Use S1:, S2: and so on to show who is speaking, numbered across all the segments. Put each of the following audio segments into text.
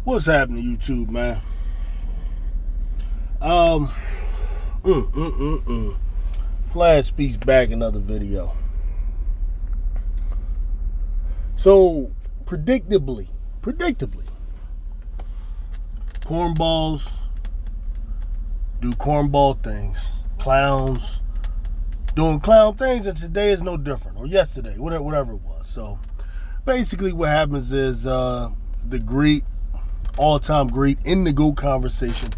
S1: What's happening, YouTube, man? Flash speaks back, another video. So, predictably, cornballs do cornball things. Clowns doing clown things, and today is no different, or yesterday, whatever it was. So, basically, what happens is the great, all-time great in the GOAT conversation,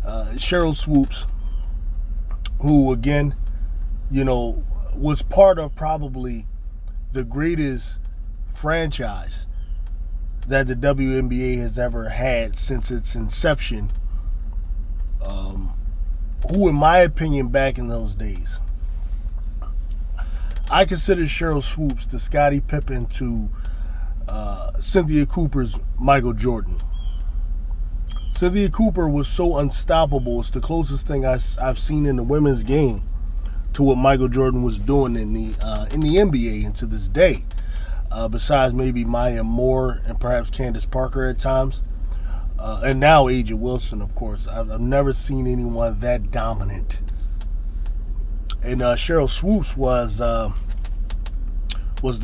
S1: Sheryl Swoops, who again, was part of probably the greatest franchise that the WNBA has ever had since its inception. Who, in my opinion, back in those days, I consider Sheryl Swoops the Scottie Pippen to Cynthia Cooper's Michael Jordan. Cynthia Cooper was so unstoppable. It's the closest thing I've seen in the women's game to what Michael Jordan was doing in the NBA, and to this day. Besides maybe Maya Moore and perhaps Candace Parker at times, and now A'ja Wilson, of course. I've never seen anyone that dominant. And Sheryl Swoops was the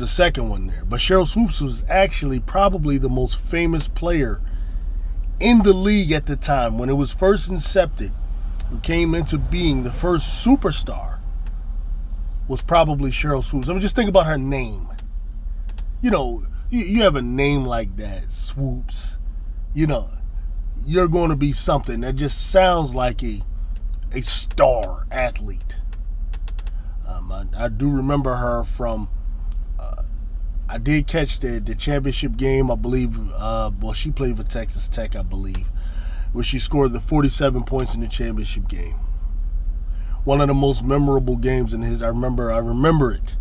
S1: second one there. But Sheryl Swoops was actually probably the most famous player in the league at the time when it was first incepted. Who came into being the first superstar was probably Sheryl Swoops. I mean, just think about her name. You have a name like that, Swoops. You're going to be something that just sounds like a star athlete. I do remember her from. I did catch the championship game, I believe. She played for Texas Tech, I believe, where she scored the 47 points in the championship game. One of the most memorable games in his. I remember it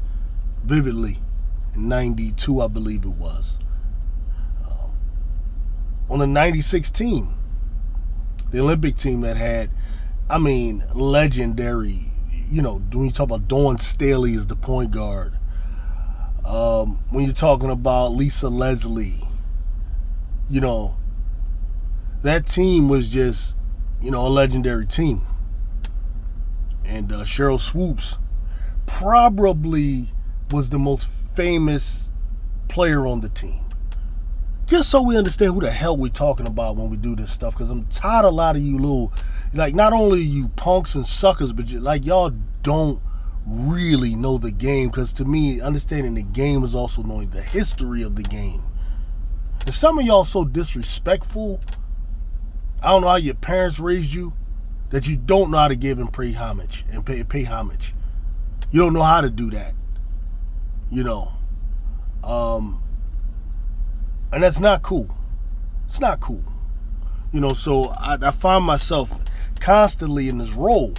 S1: vividly. In '92, I believe it was. On the '96 team, the Olympic team that had, legendary. When you talk about Dawn Staley as the point guard. When you're talking about Lisa Leslie, that team was just, a legendary team. And Sheryl Swoops probably was the most famous player on the team. Just so we understand who the hell we're talking about when we do this stuff, because I'm tired of a lot of you little, not only you punks and suckers, but y'all don't really know the game. Because to me, understanding the game is also knowing the history of the game. And some of y'all so disrespectful. I don't know how your parents raised you, that you don't know how to give and pay homage and pay homage. You don't know how to do that. And that's not cool. It's not cool. So I find myself constantly in this role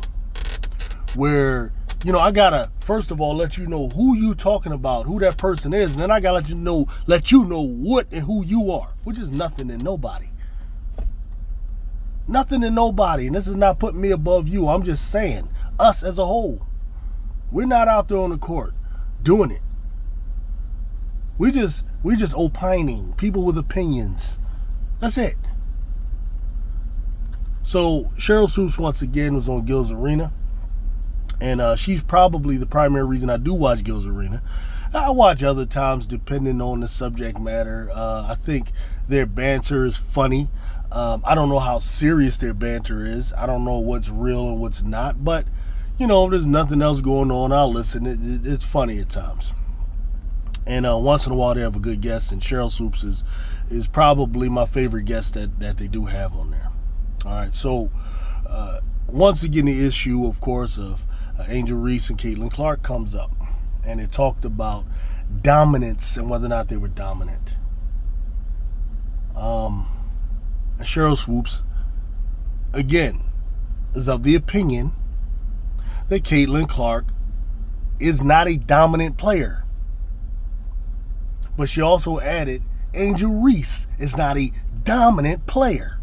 S1: where, I gotta, first of all, let you know who you talking about, who that person is, and then I gotta let you know what and who you are, which is nothing and nobody. Nothing and nobody. And this is not putting me above you. I'm just saying, us as a whole, we're not out there on the court doing it. We just opining, people with opinions. That's it. So Sheryl Swoops once again was on Gil's Arena, and she's probably the primary reason I do watch Gil's Arena. I watch other times depending on the subject matter. I think their banter is funny. I don't know how serious their banter is. I don't know what's real and what's not, but if there's nothing else going on, I'll listen. It's funny at times. And once in a while they have a good guest, and Sheryl Swoops is probably my favorite guest that they do have on there. All right, so once again the issue, of course, of Angel Reese and Caitlin Clark comes up, and it talked about dominance and whether or not they were dominant. And Sheryl Swoops, again, is of the opinion that Caitlin Clark is not a dominant player. But she also added, Angel Reese is not a dominant player.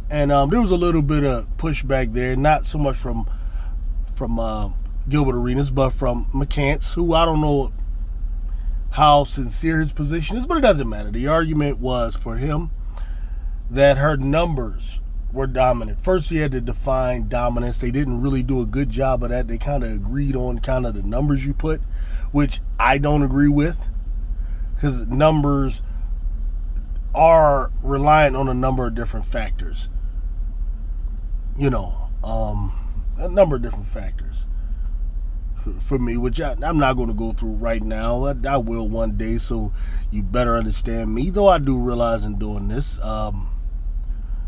S1: And there was a little bit of pushback there, not so much from Gilbert Arenas, but from McCants, who I don't know how sincere his position is, but it doesn't matter. The argument was for him that her numbers were dominant. First, he had to define dominance. They didn't really do a good job of that. They kind of agreed on kind of the numbers you put, which I don't agree with, because numbers are reliant on a number of different factors. A number of different factors for me, which I'm not going to go through right now. I will one day, so you better understand me, though I do realize in doing this,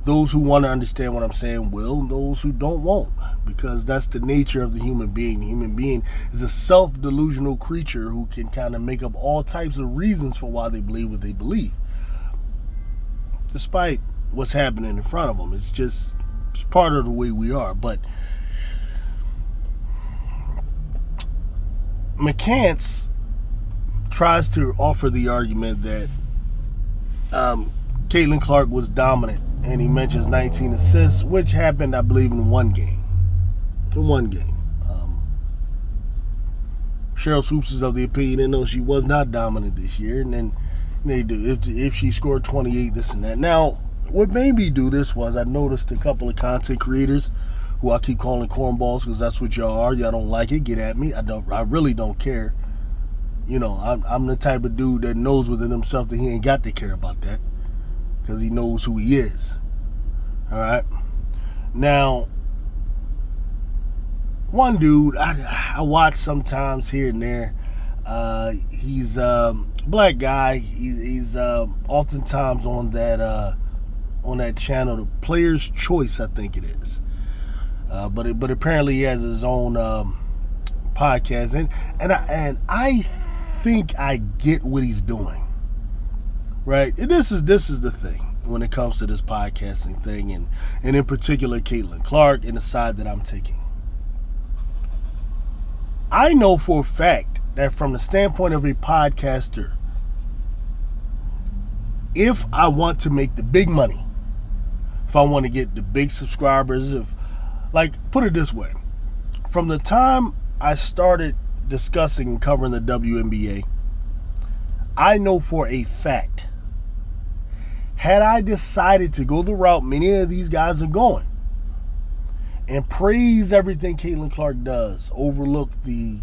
S1: those who want to understand what I'm saying will, and those who don't won't, because that's the nature of the human being. The human being is a self-delusional creature who can kind of make up all types of reasons for why they believe what they believe, despite what's happening in front of them. It's part of the way we are. But McCants tries to offer the argument that Caitlin Clark was dominant, and he mentions 19 assists, which happened, I believe, in one game. Sheryl Swoops is of the opinion that no, she was not dominant this year, and then they do if she scored 28, this and that. Now, what made me do this was I noticed a couple of content creators who I keep calling cornballs, because that's what y'all are. Y'all don't like it, get at me. I really don't care. I'm the type of dude that knows within himself that he ain't got to care about that, because he knows who he is. All right. Now, one dude I watch sometimes here and there. He's a black guy. He's oftentimes on that channel, the Player's Choice, I think it is. But apparently he has his own podcast, and I think I get what he's doing, right? And this is the thing when it comes to this podcasting thing, and in particular Caitlin Clark and the side that I'm taking. I know for a fact that from the standpoint of a podcaster, if I want to make the big money, if I want to get the big subscribers, put it this way, from the time I started discussing and covering the WNBA, I know for a fact, had I decided to go the route many of these guys are going and praise everything Caitlin Clark does, overlook the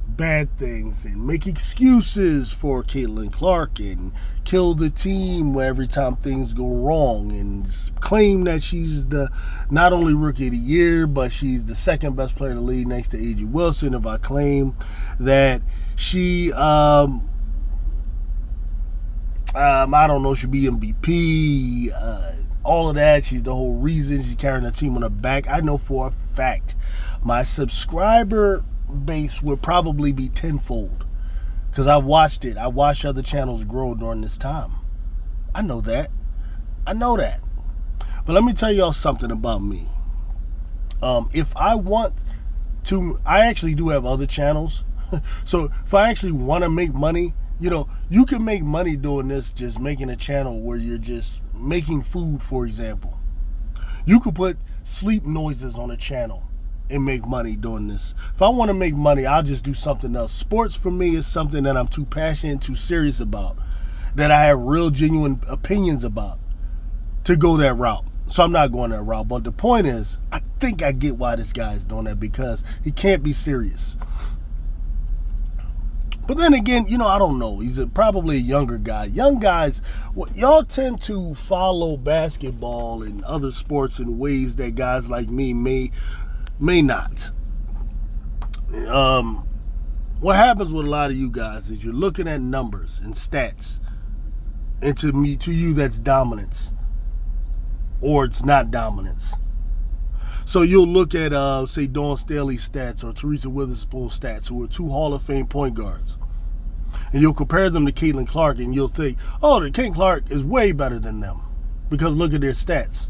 S1: bad things and make excuses for Caitlin Clark and kill the team every time things go wrong, and claim that she's the not only rookie of the year, but she's the second best player in the league next to A.J. Wilson. If I claim that she should be MVP, all of that, she's the whole reason, she's carrying the team on her back, I know for a fact my subscriber base would probably be tenfold, because I watched other channels grow during this time. I know that. But let me tell y'all something about me. If I want to, I actually do have other channels. So if I actually want to make money, you can make money doing this, just making a channel where you're just making food, for example. You could put sleep noises on a channel and make money doing this. If I want to make money, I'll just do something else. Sports for me is something that I'm too passionate, too serious about, that I have real genuine opinions about, to go that route. So I'm not going that route. But the point is, I think I get why this guy is doing that, because he can't be serious. But then again, I don't know. He's probably a younger guy. Young guys, y'all tend to follow basketball and other sports in ways that guys like me may not. What happens with a lot of you guys is you're looking at numbers and stats, and to you that's dominance, or it's not dominance. So you'll look at, say, Dawn Staley's stats or Teresa Witherspoon's stats, who are two Hall of Fame point guards. And you'll compare them to Caitlin Clark, and you'll think, oh, Caitlin Clark is way better than them, because look at their stats.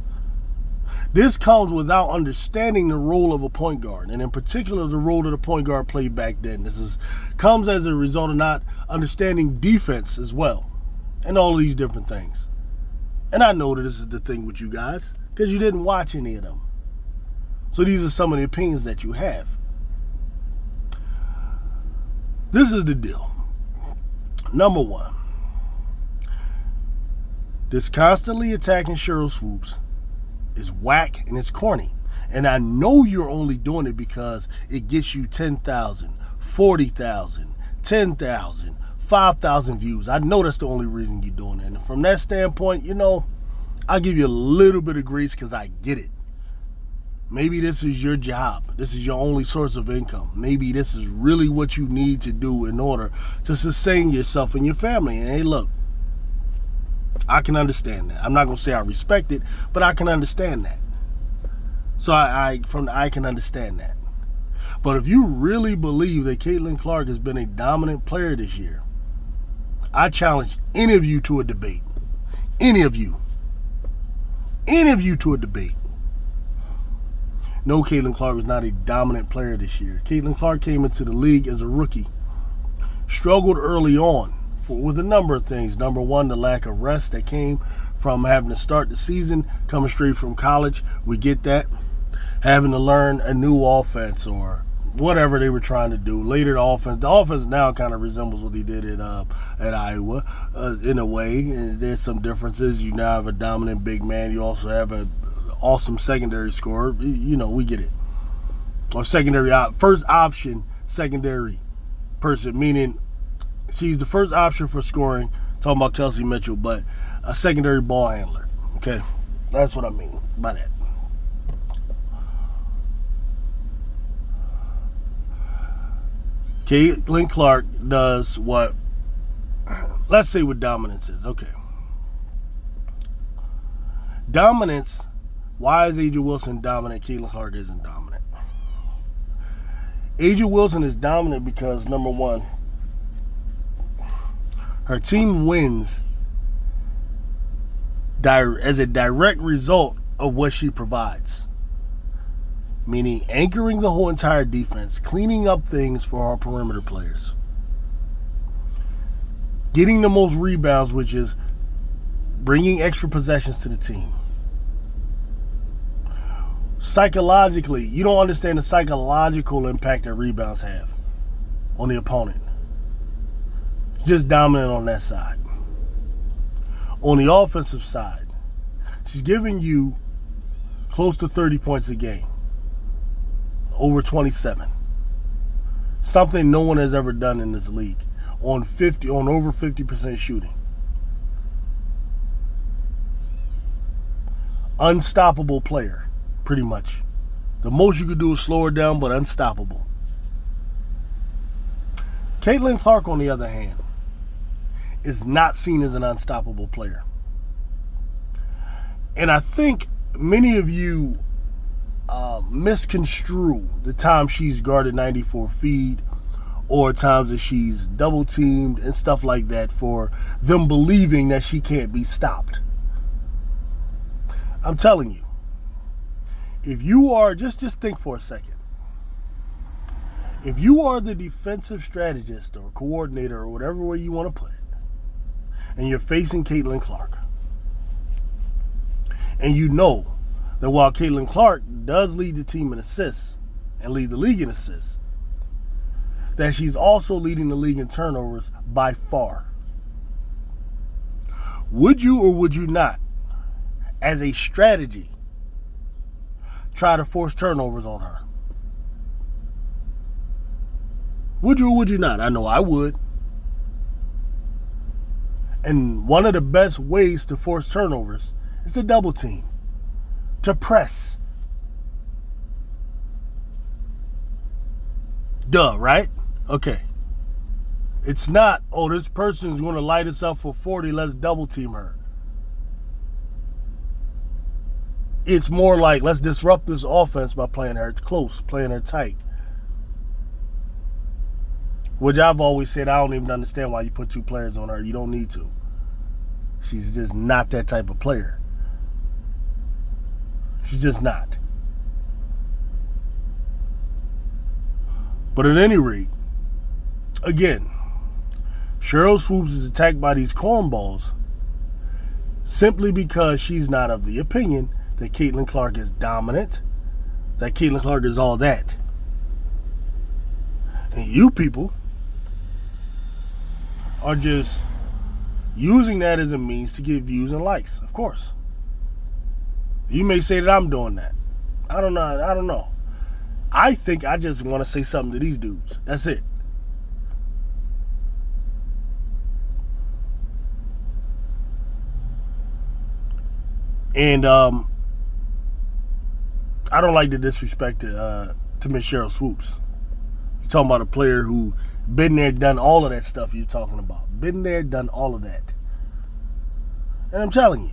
S1: This comes without understanding the role of a point guard, and in particular the role that a point guard played back then. Comes as a result of not understanding defense as well, and all of these different things. And I know that this is the thing with you guys, because you didn't watch any of them. So these are some of the opinions that you have. This is the deal. Number one, this constantly attacking Sheryl Swoops is whack and it's corny. And I know you're only doing it because it gets you 10,000, 40,000, 10,000, 5,000 views. I know that's the only reason you're doing it. And from that standpoint, I'll give you a little bit of grace because I get it. Maybe this is your job. This is your only source of income. Maybe this is really what you need to do in order to sustain yourself and your family. And hey, look, I can understand that. I'm not going to say I respect it, but I can understand that. So I can understand that. But if you really believe that Caitlin Clark has been a dominant player this year, I challenge any of you to a debate. Any of you to a debate. No, Caitlin Clark was not a dominant player this year. Caitlin Clark came into the league as a rookie. Struggled early on with a number of things. Number one, the lack of rest that came from having to start the season, coming straight from college. We get that. Having to learn a new offense or whatever they were trying to do. Later, the offense now kind of resembles what they did at Iowa in a way. And there's some differences. You now have a dominant big man. You also have an awesome secondary scorer. We get it. Or secondary, first option secondary person, meaning she's the first option for scoring. Talking about Kelsey Mitchell, but a secondary ball handler. Okay, that's what I mean by that. Caitlin Clark does what, let's say what dominance is. Okay. Dominance, why is A'ja Wilson dominant? Caitlin Clark isn't dominant. A'ja Wilson is dominant because, number one, her team wins as a direct result of what she provides. Meaning anchoring the whole entire defense, cleaning up things for our perimeter players, getting the most rebounds, which is bringing extra possessions to the team. Psychologically, you don't understand the psychological impact that rebounds have on the opponent. Just dominant on that side. On the offensive side, she's giving you close to 30 points a game. Over 27. Something no one has ever done in this league. On over 50% shooting. Unstoppable player, pretty much. The most you could do is slow her down, but unstoppable. Caitlin Clark, on the other hand, is not seen as an unstoppable player. And I think many of you misconstrue the time she's guarded 94 feet or times that she's double teamed and stuff like that for them believing that she can't be stopped. I'm telling you, if you are, just think for a second. If you are the defensive strategist or coordinator or whatever way you want to put it, and you're facing Caitlin Clark, and you know that while Caitlin Clark does lead the team in assists and lead the league in assists, that she's also leading the league in turnovers by far. Would you or would you not, as a strategy, try to force turnovers on her? Would you or would you not? I know I would. And one of the best ways to force turnovers is to double team. To press. Duh, right? Okay. It's not, oh, this person's going to light us up for 40, let's double team her. It's more like, let's disrupt this offense by playing her close, playing her tight. Which I've always said, I don't even understand why you put two players on her. You don't need to. She's just not that type of player. She's just not. But at any rate, again, Sheryl Swoops is attacked by these cornballs simply because she's not of the opinion that Caitlin Clark is dominant, that Caitlin Clark is all that. And you people are just using that as a means to get views and likes. Of course. You may say that I'm doing that. I don't know. I think I just want to say something to these dudes. That's it. And I don't like the disrespect to Miss Sheryl Swoops. You're talking about a player who been there, done all of that stuff you're talking about. Been there, done all of that. And I'm telling you,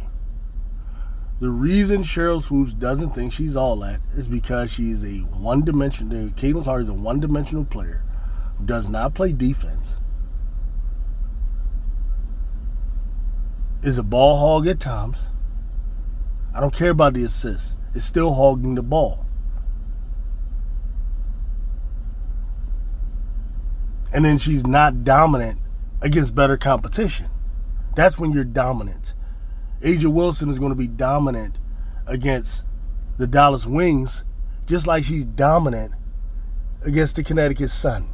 S1: the reason Sheryl Swoops doesn't think she's all that is because she's a one-dimensional. Caitlin Clark is a one-dimensional player who does not play defense. Is a ball hog at times. I don't care about the assists. It's still hogging the ball. And then she's not dominant against better competition. That's when you're dominant. Aja Wilson is going to be dominant against the Dallas Wings, just like she's dominant against the Connecticut Sun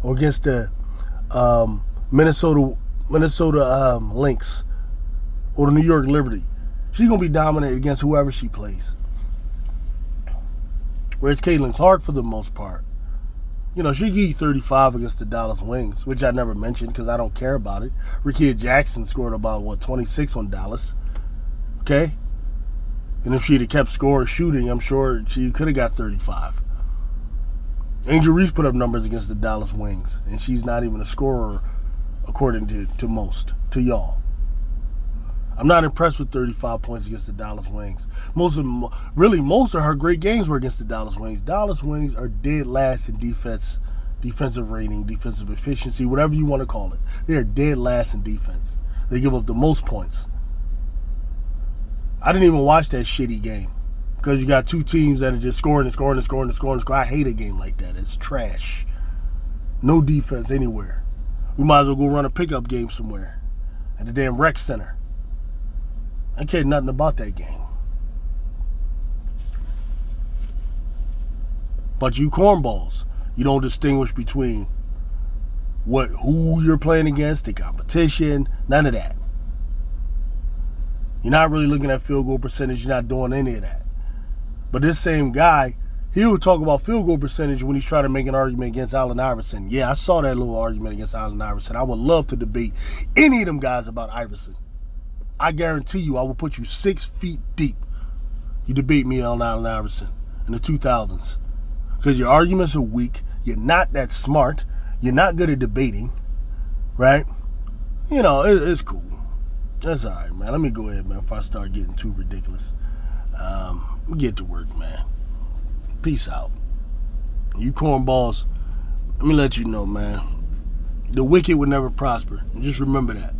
S1: or against the Minnesota Lynx or the New York Liberty. She's going to be dominant against whoever she plays. Whereas Caitlin Clark, for the most part, she can eat 35 against the Dallas Wings, which I never mentioned because I don't care about it. Rickea Jackson scored about, 26 on Dallas. Okay? And if she'd have kept shooting, I'm sure she could have got 35. Angel Reese put up numbers against the Dallas Wings, and she's not even a scorer according to y'all. I'm not impressed with 35 points against the Dallas Wings. Most of her great games were against the Dallas Wings. Dallas Wings are dead last in defensive rating, defensive efficiency, whatever you want to call it. They are dead last in defense. They give up the most points. I didn't even watch that shitty game because you got two teams that are just scoring. I hate a game like that. It's trash. No defense anywhere. We might as well go run a pickup game somewhere at the damn rec center. I care nothing about that game. But you cornballs, you don't distinguish between who you're playing against, the competition, none of that. You're not really looking at field goal percentage, you're not doing any of that. But this same guy, he'll talk about field goal percentage when he's trying to make an argument against Allen Iverson. Yeah, I saw that little argument against Allen Iverson. I would love to debate any of them guys about Iverson. I guarantee you I will put you 6 feet deep. You debate me on Allen Iverson in the 2000s. Because your arguments are weak. You're not that smart. You're not good at debating. Right? It's cool. That's all right, man. Let me go ahead, man, before I start getting too ridiculous. Get to work, man. Peace out. You cornballs, let me let you know, man. The wicked would never prosper. Just remember that.